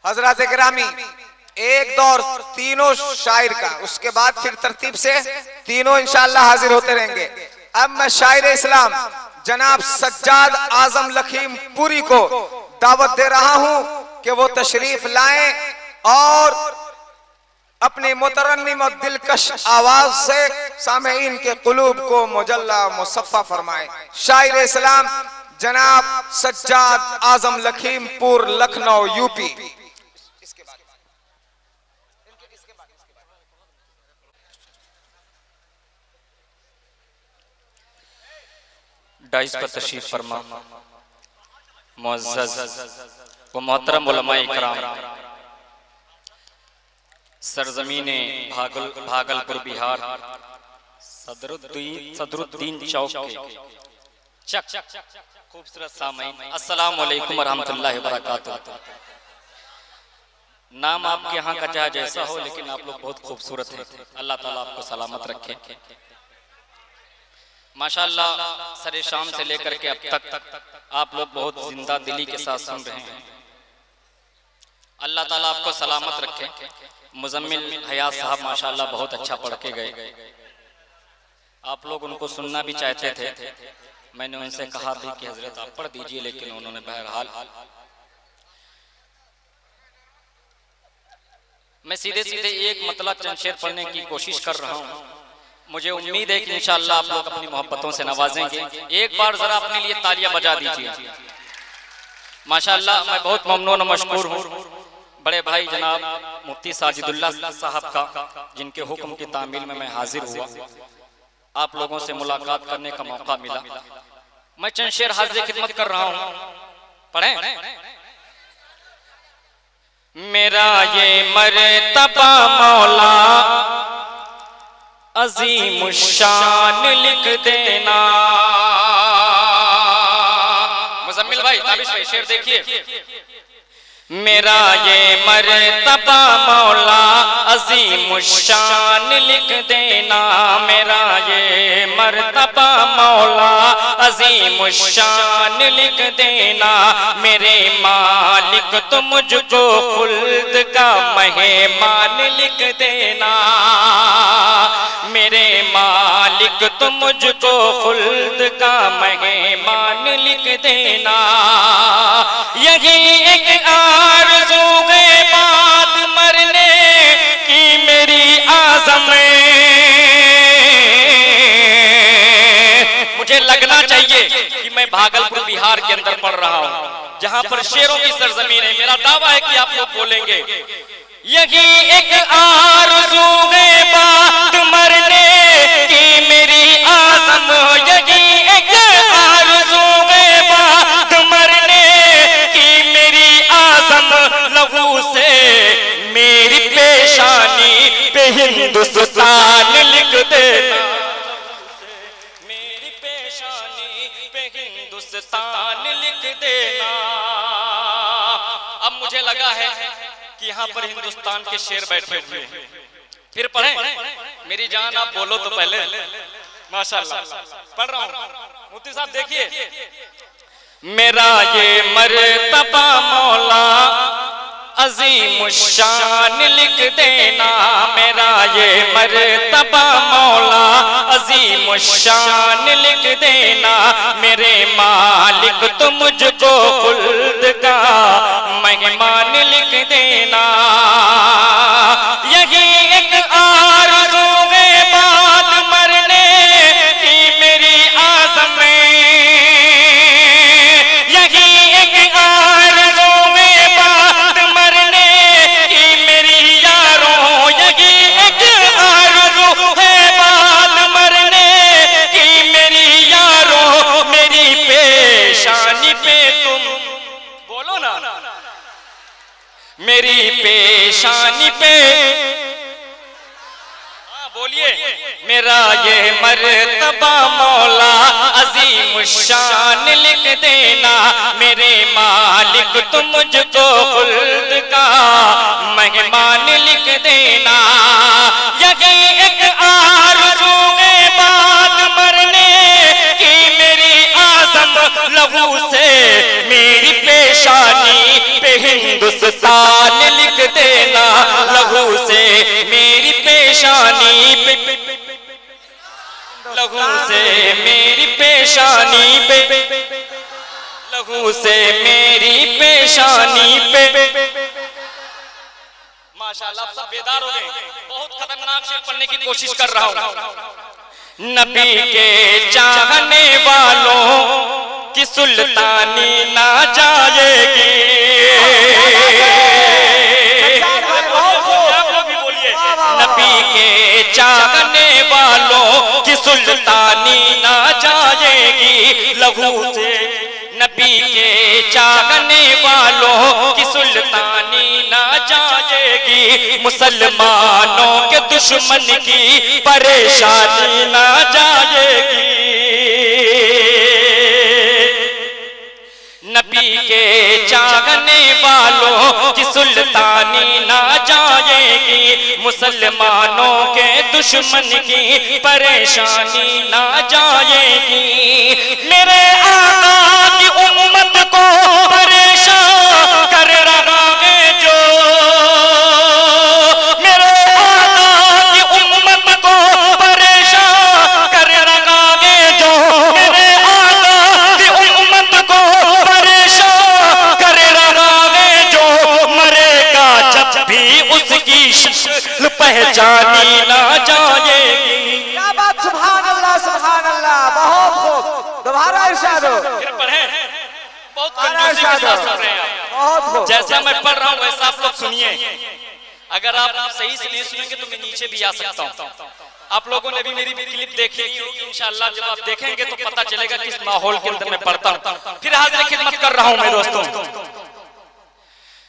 हजरत गिरामी एक दौर तीनों शायर का, उसके बाद फिर तरतीब से तीनों इंशाअल्लाह हाजिर होते रहेंगे। अब मैं शायर इस्लाम जनाब सज्जाद आजम लखीमपुरी को दावत दे रहा हूं कि वो तशरीफ लाएं और अपनी मुतरन्निम और दिलकश आवाज से सामईन के कुलूब को मुजल्ला मुसफ़्फ़ा फरमाएं। शायर इस्लाम जनाब सज्जाद आजम लखीमपुर लखनऊ यूपी। डाइस पर तशरीफ फरमा मुअज़्ज़ज़ व मोहतरम उलमाए इकराम, सरजमीने भागलपुर बिहार, सदरुद्दीन चौक के चक खूबसूरत सामईन, अस्सलामु अलैकुम व रहमतुल्लाहि व बरकातुहू। नाम आपके यहाँ का चाहे जैसा हो, लेकिन आप लोग बहुत खूबसूरत हैं। अल्लाह ताला आपको सलामत रखे। माशाअल्लाह सरे शाम से लेकर के अब तक आप लोग बहुत जिंदा दिली के साथ सुन रहे हैं। अल्लाह ताला आपको सलामत रखे। मुजम्मिल हयात साहब माशाअल्लाह बहुत अच्छा पढ़ के गए। आप लोग उनको सुनना भी चाहते थे, मैंने उनसे कहा भी कि हजरत आप पढ़ दीजिए, लेकिन उन्होंने बहरहाल, मैं सीधे सीधे एक मतलब चंद शेर पढ़ने की कोशिश कर रहा हूँ। मुझे उम्मीद है कि इंशाअल्लाह आप लोग अपनी मोहब्बतों से नवाजेंगे। एक बार जरा अपने लिए तालियां बजा दीजिए। माशाअल्लाह मैं बहुत ममनून और मशकूर हूँ बड़े भाई जनाब मुफ्ती साजिदुल्लाह साहब का, जिनके हुक्म की तामील में मैं हाजिर हुआ। आप लोगों से मुलाकात करने का मौका मिला। मैं चंद शेर हाजिर खिदमत कर रहा हूँ, पढ़ें। मेरा ये मर्तबा मौला अजीम शान लिख देना। मुजम्मिल भाई, ताबिश भाई, शेर देखिए। मेरा ये मर्तबा मौला अजीम शान लिख देना। मेरा ये मर्तबा मौला अजीम शान लिख देना। मेरे मालिक तो मुझको खुल्द का मेहमान लिख देना। मेरे मालिक तो मुझको खुल्द का मेहमान लिख देना। यही एक आरज़ू है बात मरने की मेरी आज़म। मुझे लगना चाहिए कि मैं भागलपुर बिहार के अंदर पढ़ रहा हूँ, जहाँ पर शेरों की सरजमीन है। मेरा दावा है कि आप लोग बोलेंगे यही एक आरज़ू है बात मरने की मेरी आज़म। यही एक आरज़ू है बात मरने की मेरी आज़म। लहू से मेरी पेशानी पे हिंदुस्तान लिख देना। मेरी पेशानी पे हिंदुस्तान लिख देना। अब मुझे लगा है कि यहाँ पर हिंदुस्तान के शेर बैठे हुए हैं। फिर पढ़ें। मेरी जान आप बोलो तो पहले। माशाअल्लाह पढ़ रहा हूँ। मुफ्ती साहब देखिए। मेरा ये मर्तबा मौला अजीम शान लिख देना। मेरा ये मर्तबा मौला अजीम शान लिख देना। मेरे मालिक तो मुझको खुल्द का मेहमान लिख देना। यही एक आरज़ू है बात मरने की मेरी आज़म। यही एक आरज़ू है बात मरने की मेरी यारों। यही एक आरज़ू है बात मरने की मेरी यारों। मेरी पेशानी पे तुम बोलो ना। मेरी पेशानी पे बोलिए। मेरा ये मर्तबा मौला अजीम शान लिख देना। मेरे मालिक तुम मुझको खुल्द का मेहमान लिख देना। यही एक आरज़ू है बात मरने की मेरी आज़म। लहू से मेरी पेशानी पे हिंदू हिंदुस्तान लिख देना लहू से मेरी पेशानी पे, लहू से मेरी पेशानी पे, लहू से मेरी पेशानी पे। माशाल्लाह आप सब बेदार हो गए। बहुत खतरनाक शेर पढ़ने की कोशिश कर रहा हूं। नबी के चाहने वालों की सुल्तानी ना जाएगी। नबी के चाहने वालों की सुल्तानी ना जाएगी लहू से। नबी के चाहने वालों की सुल्तानी ना जाएगी। मुसलमानों के दुश्मन की परेशानी ना जाएगी। नबी के चाहने वालों की सुल्तानी ना जाएगी। मुसलमानों के दुश्मन की परेशानी ना जाएगी। मेरे आका की उम्मत को परेशान कर रहा है जो, मेरे आका की उम्मत को परेशान कर रहा है जो, मेरे आका की उम्मत को परेशान कर रहा है जो, मरेगा जब भी उसकी शक्ल पहचानी ना जाएगी। क्या बात, सुभान अल्लाह सुभान अल्लाह, बहुत खूब। दोबारा इरशाद हो। फिर पढ़े, बहुत कंजूसी के साथ सुन रहे हैं आप। जैसा मैं पढ़ रहा हूँ वैसा आप लोग सुनिए। अगर आप सही से नहीं सुनेंगे तो मैं नीचे भी आ सकता हूँ। आप लोगों ने भी मेरी क्लिप देखी होगी, इंशाअल्लाह जब आप देखेंगे तो पता चलेगा किस माहौल के अंदर मैं पढ़ता हूँ। फिर हाजिर खिदमत कर रहा हूँ मेरे दोस्तों।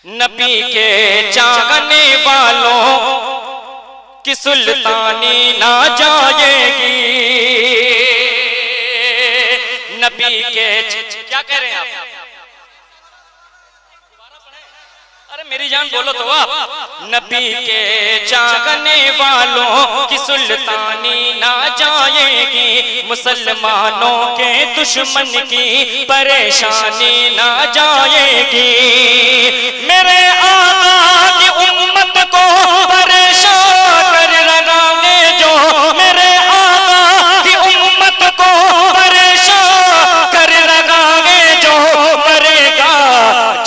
नबी के चाहने वालों की सुल्तानी ना जाएगी। नबी के क्या कह रहे हैं आप? अरे मेरी जान बोलो तो आप। नबी के चाहने वालों की सुल्तानी ना जाएगी। मुसलमानों के दुश्मन की परेशानी ना जाएगी। मेरे आका की उम्मत को परेशान कर रहा है जो, मेरे आका की उम्मत को परेशान कर रहा है जो, मरेगा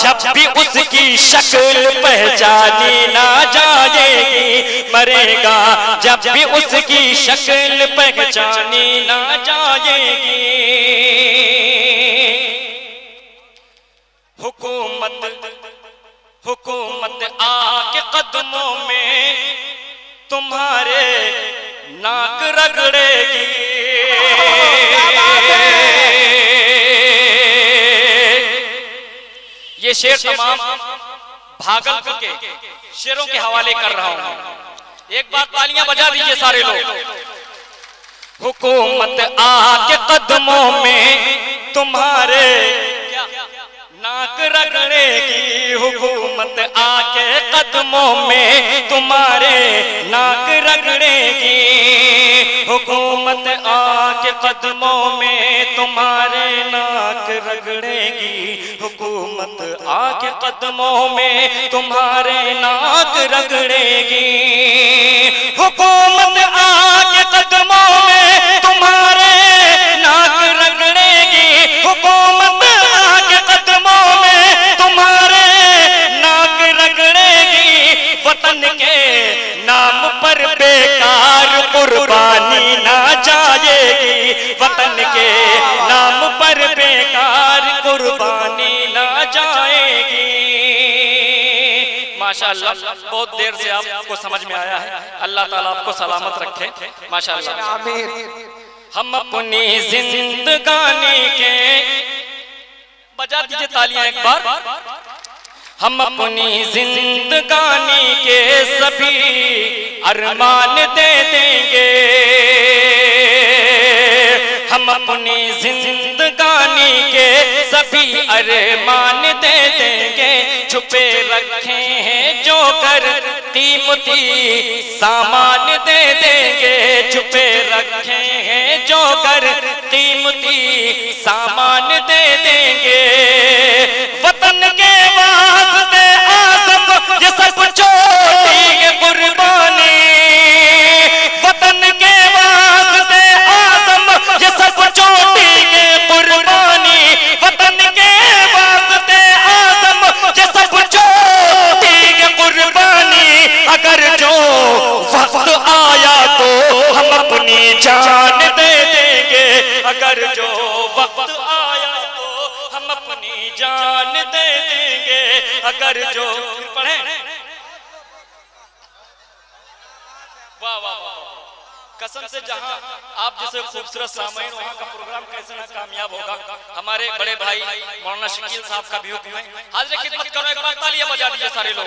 जब भी उसकी शक्ल पहचानी ना जाएगी। मरेगा जब भी उसकी शक्ल पहचानी ना जाएगी। हुकूमत आके कदमों में तुम्हारे नाक रगड़ेगी। ये शेर तमाम भागलपुर के शेरों के हवाले कर रहा हूं। एक बार तालियां बजा दीजिए सारे लोग। हुकूमत आके कदमों में तुम्हारे नाक रगड़ेगी। हुकूमत आके कदमों में तुम्हारे नाक रगड़ेगी। हुकूमत आके कदमों में तुम्हारे नाक रगड़ेगी। हुकूमत आके कदमों में तुम्हारे नाक रगड़ेगी। हुकूमत आके कदमों में तुम्हारे नाक रगड़ेगी। हुकूमत आके कदमों में तुम्हारे नाक रगड़ेगी। वतन के नाम पर बेकार कुर्बानी ना जाएगी। वतन के नाम पर बेकार कुर्बानी ना जाएगी। माशाअल्लाह बहुत देर से आपको समझ में आया है। अल्लाह ताला आपको सलामत रखे। माशाअल्लाह हम अपनी जिंदगानी के, बजा दीजिए तालियां एक बार। हम अपनी जिंदगानी के सभी अरमान दे देंगे। हम अपनी जिंदगानी के सभी अरमान दे देंगे। छुपे रखे हैं जो करती मुती सामान दे देंगे। छुपे रखे हैं जो करती मुती सामान दे देंगे। वतन के वास्ते जान दे देंगे अगर जो पढ़े। वाह वाह वाह, कसम से जहां आप जैसे खूबसूरत सामईन, वहां का प्रोग्राम कैसे ना कामयाब होगा। हमारे बड़े भाई मौलाना शकील साहब का भी हुक्म है, हाजिर खिदमत करो, एक बार तालियां बजा दीजिए सारे लोग।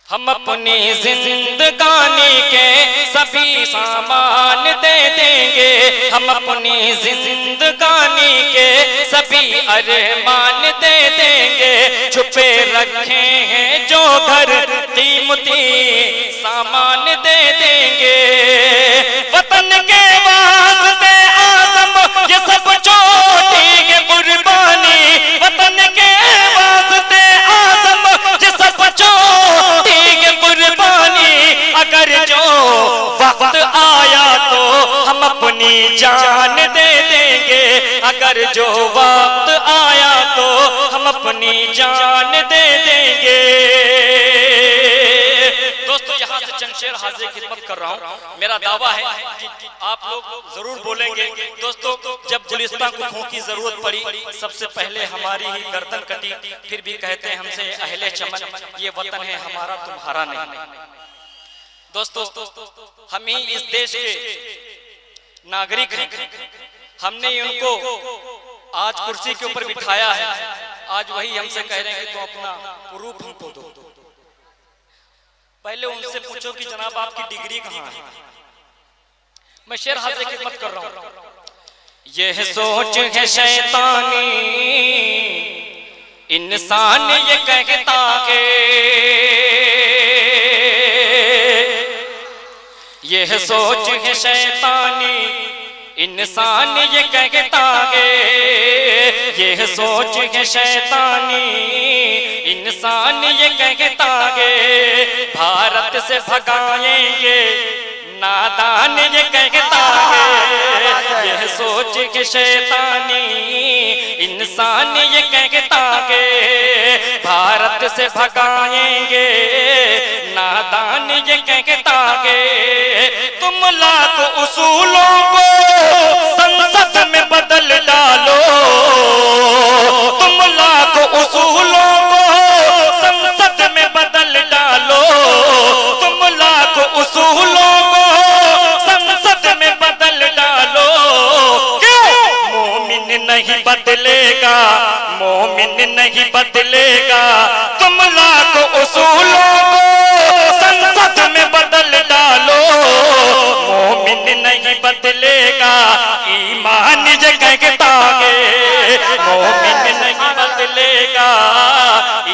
हम अपनी जिंदगानी के सभी सामान दे देंगे, हम अपनी जिंदगानी के सभी अरमान दे देंगे, छुपे रखे हैं जो घर कीमती सामान दे देंगे। वतन के वास्ते आज़म ये सब छोटी है कुर्बानी, वतन के वास्ते आज़म ये सब छोटी है कुर्बानी, अगर जो वक्त आया तो हम अपनी जान दे देंगे, अगर जो वक्त आया तो हम अपनी जान दे देंगे। दोस्तों यहाँ से चंद शेर हाजिर खिदमत कर रहा हूँ। मेरा दावा है कि आप लोग जरूर बोलेंगे। दोस्तों जब गुलिस्तान को खून की जरूरत पड़ी, सबसे पहले हमारी ही गर्दन कटी, फिर भी कहते हैं हमसे अहले चमन ये वतन है हमारा तुम्हारा नहीं। दोस्तों हम ही इस देश के नागरिक हैं, हमने उनको आज कुर्सी के ऊपर बिठाया है, आज वही हमसे कह रहे हैं कि तो अपना प्रूफ हमको दो। पहले उनसे पूछो कि जनाब आपकी डिग्री कहाँ है। मैं शेर हाजिर खिदमत कर रहा हूँ। यह सोच है शैतानी इंसान ये कहता है, यह सोच है शैतानी इंसान ये कहता है, यह सोच है शैतानी इंसान ये कहता है, भारत से भगाएंगे नादान ये कहता है, यह सोच के शैतानी इंसान ये कहता है, भारत से भगाएंगे नादान ये कहता है। तुम लाख उसूलों को संसद में बदल डालो, तुम लाख उसूलों को संसद में बदल डालो, तुम लाख उसूलों को संसद में बदल डालो। क्यों? मोमिन नहीं बदलेगा, मोमिन नहीं बदलेगा, तुम लाख उसूलों को संसद में बदल डालो, मोमिन नहीं बदलेगा, ईमान ये कहता है, मोमिन नहीं बदलेगा,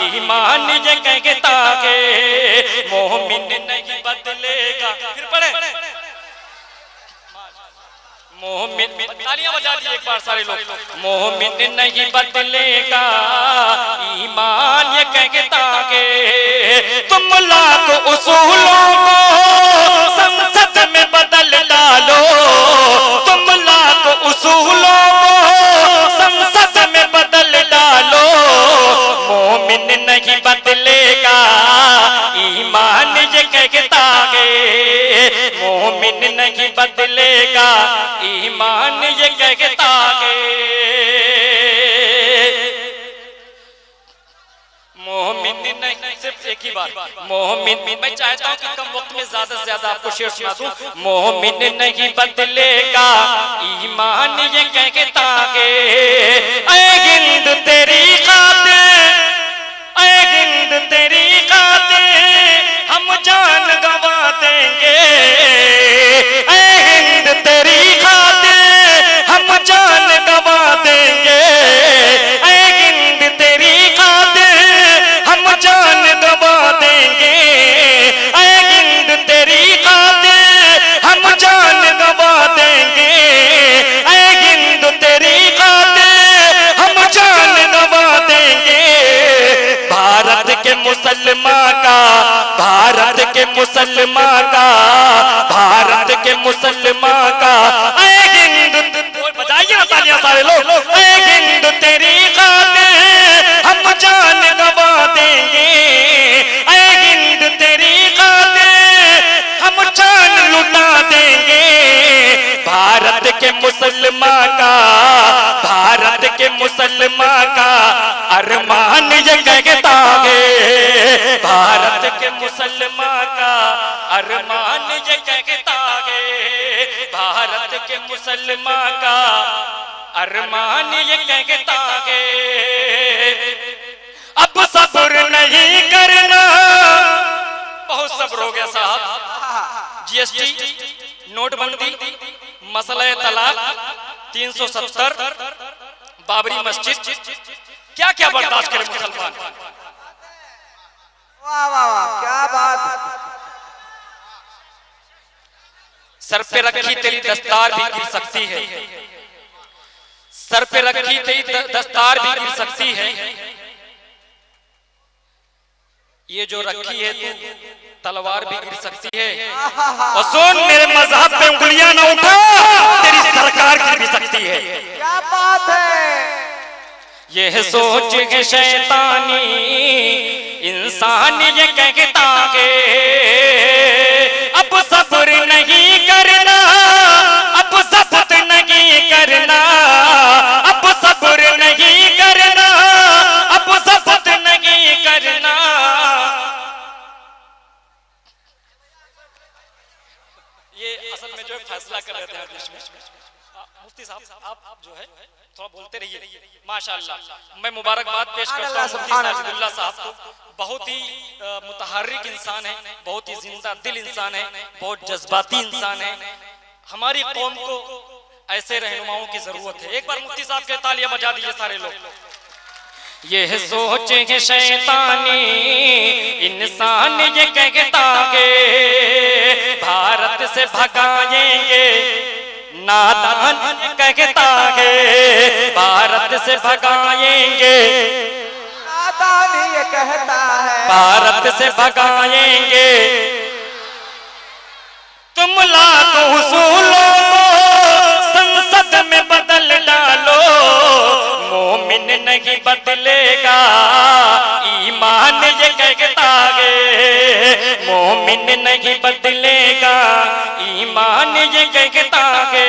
ईमान ये कहता है, मोमिन नहीं बदलेगा। फिर पढ़े मोमिन, तालियां बजा दीजिए एक बार सारे लोग। मोमिन नहीं बदलेगा, ईमान ये कहता है, तुम लाख उसूलों को संसद में बदल डालो, तुम लाख उसूलों को संसद में बदल डालो, मोमिन नहीं बदलेगा, ईमान ये कहता है, मोमिन नहीं बदलेगा, ईमान ये कहता है। मोमिन नहीं, सिर्फ एक ही बार मोमिन, मैं चाहता हूँ कि कम वक्त में ज्यादा से ज्यादा आपको शेर सुना दूं। मोमिन नहीं बदलेगा, ईमान ये कहता है, ऐ हिंद तेरी खातिर, ऐ हिंद तेरी खातिर हम जान गवा देंगे, ऐ हिंद तेरी खातिर हम जान गवा देंगे, ऐ हिंद तेरी खातिर हम जान गवा देंगे, ऐ हिंद तेरी खातिर हम जान गवा देंगे, ऐ हिंद तेरी खातिर हम जान गवा देंगे। भारत के मुसलमान का, भारत के मुसलमान का, भारत के मुसलमान का, ऐ हिंद, बजाइए ना तालियां सारे लोग, ऐ हिंद तेरी खातिर हम जान गवा देंगे, ऐ हिंद तेरी खातिर हम जान लुटा देंगे। भारत के मुसलमान का, भारत के मुसलमान का अरमान ये कहता है, भारत के मुसलमान का अरमान ये कहता है, भारत के मुसलमान का अरमान ये कहता है। अब सब्र नहीं करना, बहुत सब्र हो गया साहब। जीएसटी, नोटबंदी, मसला तलाक, 370, बाबरी मस्जिद, क्या क्या बर्दाश्त करे मुसलमान। वाह वाह वाह, क्या बात। सर पे रखी तेरी दस्तार भी गिर सकती है, सर पे रखी तेरी दस्तार भी गिर सकती है, ये जो रखी है तू तलवार भी गिर सकती है। और सुन, मेरे मजहब पे उंगलियां ना उठा, तेरी सरकार गिर भी सकती है। क्या बात है। यह सोच के शैतानी इंसान ये कहता है, अब सब्र नहीं करना, अब सब्र नहीं करना, अब सब्र नहीं करना, अब सब्र नहीं करना। ये असल में जो है फैसला कर रहे थे देश में। मुफ्ती साहब आप जो है थोड़ा बोलते रहिए। माशाअल्लाह, मैं मुबारकबाद पेश करता हूँ मुफ्ती साजिदुल्लाह साहब को। बहुत ही मुतहर्रिक इंसान है, बहुत ही जिंदा दिल इंसान है, बहुत जज्बाती इंसान है। हमारी कौम को ऐसे रहनुमाओं की जरूरत है। एक बार मुफ्ती साहब के तालियां बजा दीजिए सारे लोग। यह सोच है शैतानी इंसान ये कहता है, भारत से भगाएंगे नादान कहता है, भारत से भगाएंगे नादान ये कहता है, भारत से भगाएंगे। तुम लाखों उसूलों को संसद में बदल डालो, मोमिन नहीं बदलेगा ईमान ये कहता है, मोमिन नहीं बदलेगा ईमान ये कहता है।